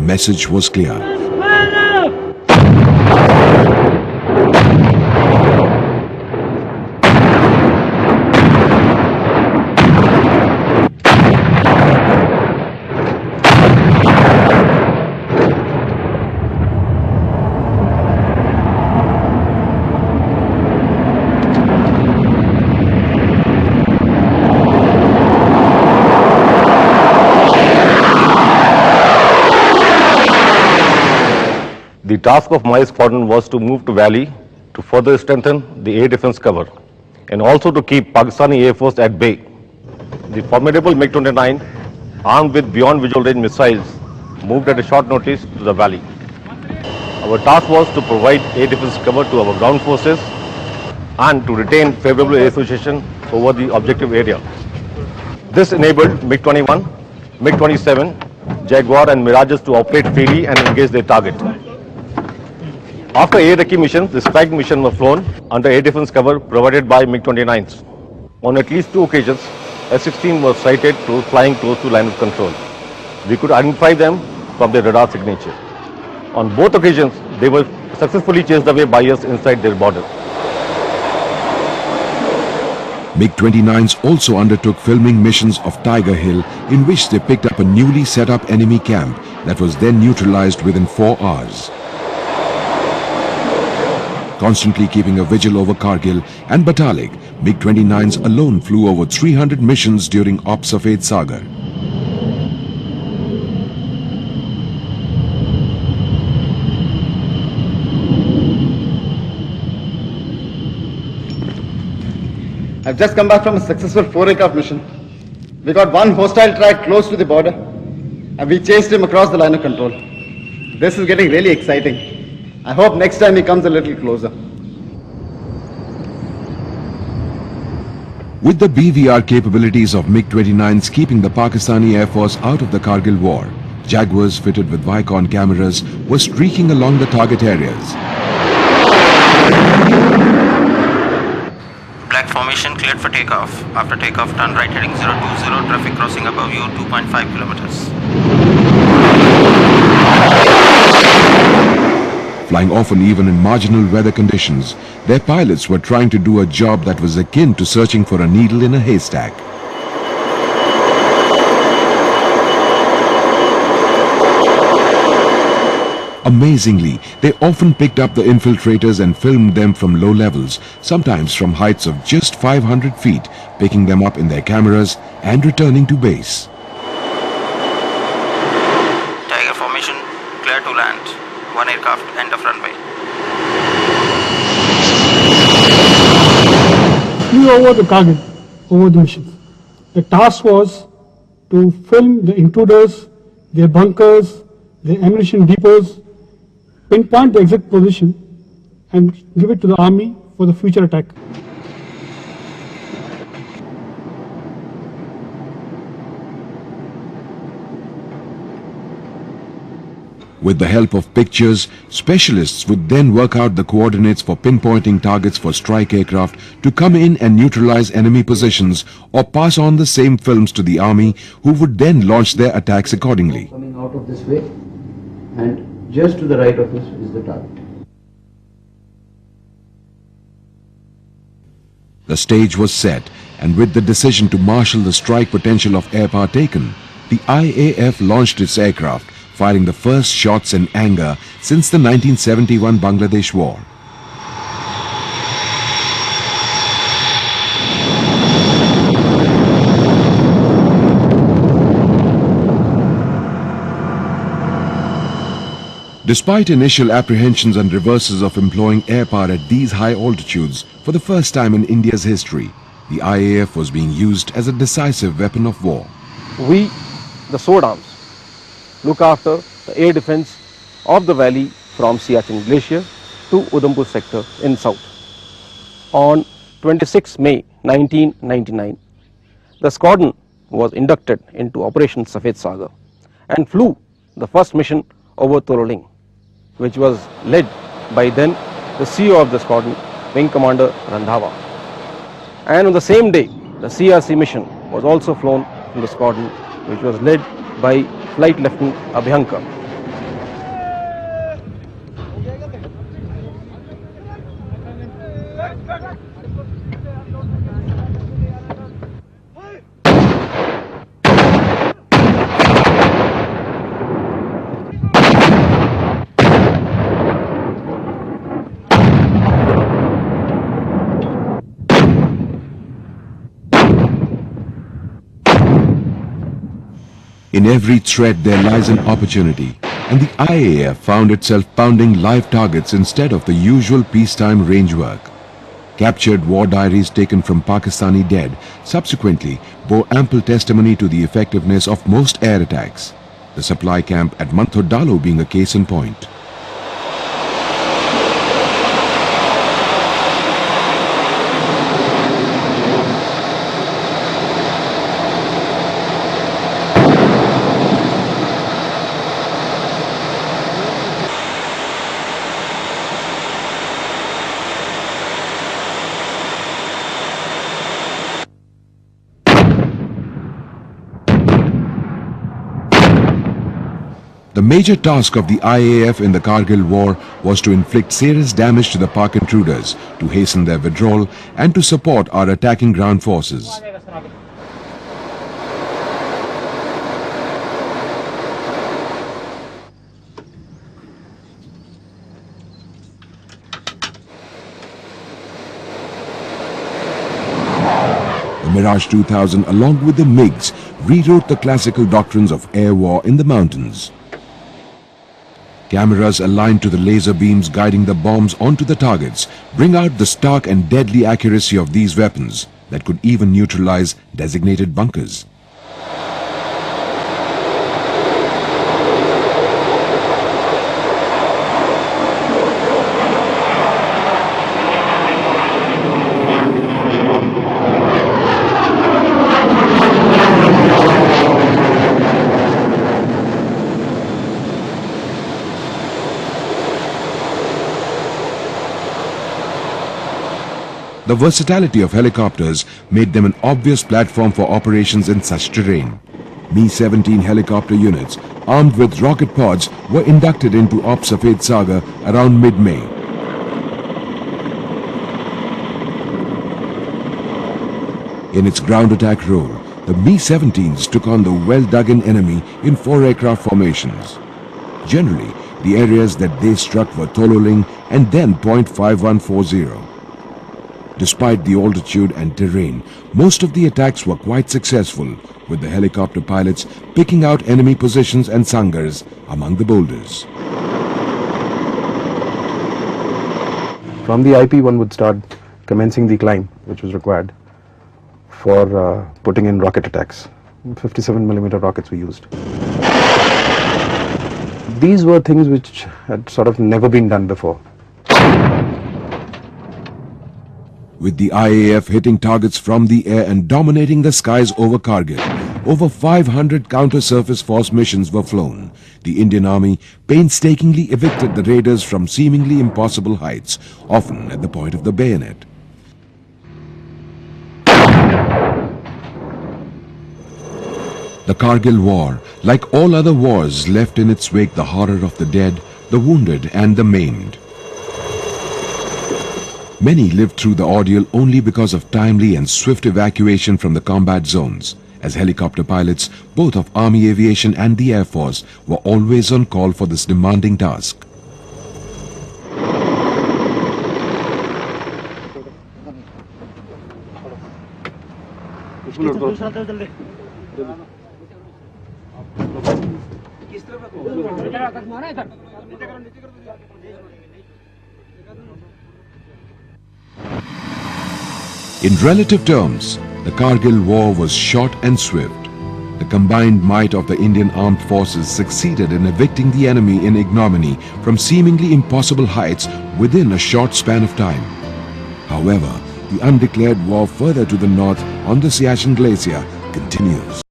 message was clear. The task of my squadron was to move to valley to further strengthen the air defense cover and also to keep Pakistani Air Force at bay. The formidable MiG-29, armed with beyond visual range missiles, moved at a short notice to the valley. Our task was to provide air defense cover to our ground forces and to retain favorable air association over the objective area. This enabled MiG-21, MiG-27, Jaguar and Mirages to operate freely and engage their target. After air recce missions, the strike mission was flown under air defense cover provided by MiG-29s. On at least 2 occasions, F-16 was sighted flying close to line of control. We could identify them from their radar signature. On both occasions, they were successfully chased away by us inside their border. MiG-29s also undertook filming missions of Tiger Hill, in which they picked up a newly set up enemy camp that was then neutralized within 4 hours. Constantly keeping a vigil over Kargil and Batalik, MiG-29s alone flew over 300 missions during Op Safed Sagar. I've just come back from a successful 4-aircraft mission. We got one hostile track close to the border and we chased him across the line of control. This is getting really exciting. I hope next time he comes a little closer. With the BVR capabilities of MiG-29s keeping the Pakistani Air Force out of the Kargil war, Jaguars fitted with Vicon cameras were streaking along the target areas. Black formation cleared for takeoff. After takeoff, turn right heading 020, traffic crossing above you 2.5 kilometers. Flying often even in marginal weather conditions, their pilots were trying to do a job that was akin to searching for a needle in a haystack. Amazingly, they often picked up the infiltrators and filmed them from low levels, sometimes from heights of just 500 feet, picking them up in their cameras and returning to base. Tiger formation, clear to land. 1 aircraft, end of runway. Flew over the Kargil, over the mission. The task was to film the intruders, their bunkers, their ammunition depots, pinpoint the exact position and give it to the army for the future attack. With the help of pictures, specialists would then work out the coordinates for pinpointing targets for strike aircraft to come in and neutralize enemy positions or pass on the same films to the army, who would then launch their attacks accordingly. Coming out of this way, and just to the right of us is the target. The stage was set, and with the decision to marshal the strike potential of air power taken, the IAF launched its aircraft, firing the first shots in anger since the 1971 Bangladesh War. Despite initial apprehensions and reverses of employing air power at these high altitudes, for the first time in India's history, the IAF was being used as a decisive weapon of war. We, the sword arms, look after the air defense of the valley from Siachen Glacier to Udhampur sector in south. On 26 May 1999, the squadron was inducted into Operation Safed Sagar and flew the first mission over Toroling, which was led by then the CEO of the squadron, Wing Commander Randhawa. And on the same day, the CRC mission was also flown from the squadron, which was led by Flight Lieutenant Abhyankar. In every threat there lies an opportunity, and the IAF found itself pounding live targets instead of the usual peacetime range work. Captured war diaries taken from Pakistani dead subsequently bore ample testimony to the effectiveness of most air attacks, the supply camp at Manthodalo being a case in point. The major task of the IAF in the Kargil war was to inflict serious damage to the Pak intruders, to hasten their withdrawal and to support our attacking ground forces. The Mirage 2000 along with the MiGs rewrote the classical doctrines of air war in the mountains. Cameras aligned to the laser beams guiding the bombs onto the targets bring out the stark and deadly accuracy of these weapons that could even neutralize designated bunkers. The versatility of helicopters made them an obvious platform for operations in such terrain. Mi-17 helicopter units, armed with rocket pods, were inducted into Op Safed Sagar around mid-May. In its ground attack role, the Mi-17s took on the well-dug-in enemy in 4 aircraft formations. Generally, the areas that they struck were Tololing and then Point 5140. Despite the altitude and terrain, most of the attacks were quite successful, with the helicopter pilots picking out enemy positions and sangars among the boulders. From the IP, one would start commencing the climb, which was required for putting in rocket attacks. 57mm rockets were used. These were things which had sort of never been done before. With the IAF hitting targets from the air and dominating the skies over Kargil, over 500 counter-surface force missions were flown. The Indian Army painstakingly evicted the raiders from seemingly impossible heights, often at the point of the bayonet. The Kargil war, like all other wars, left in its wake the horror of the dead, the wounded and the maimed. Many lived through the ordeal only because of timely and swift evacuation from the combat zones, as helicopter pilots, both of Army Aviation and the Air Force, were always on call for this demanding task. In relative terms, the Kargil war was short and swift. The combined might of the Indian armed forces succeeded in evicting the enemy in ignominy from seemingly impossible heights within a short span of time. However, the undeclared war further to the north on the Siachen Glacier continues.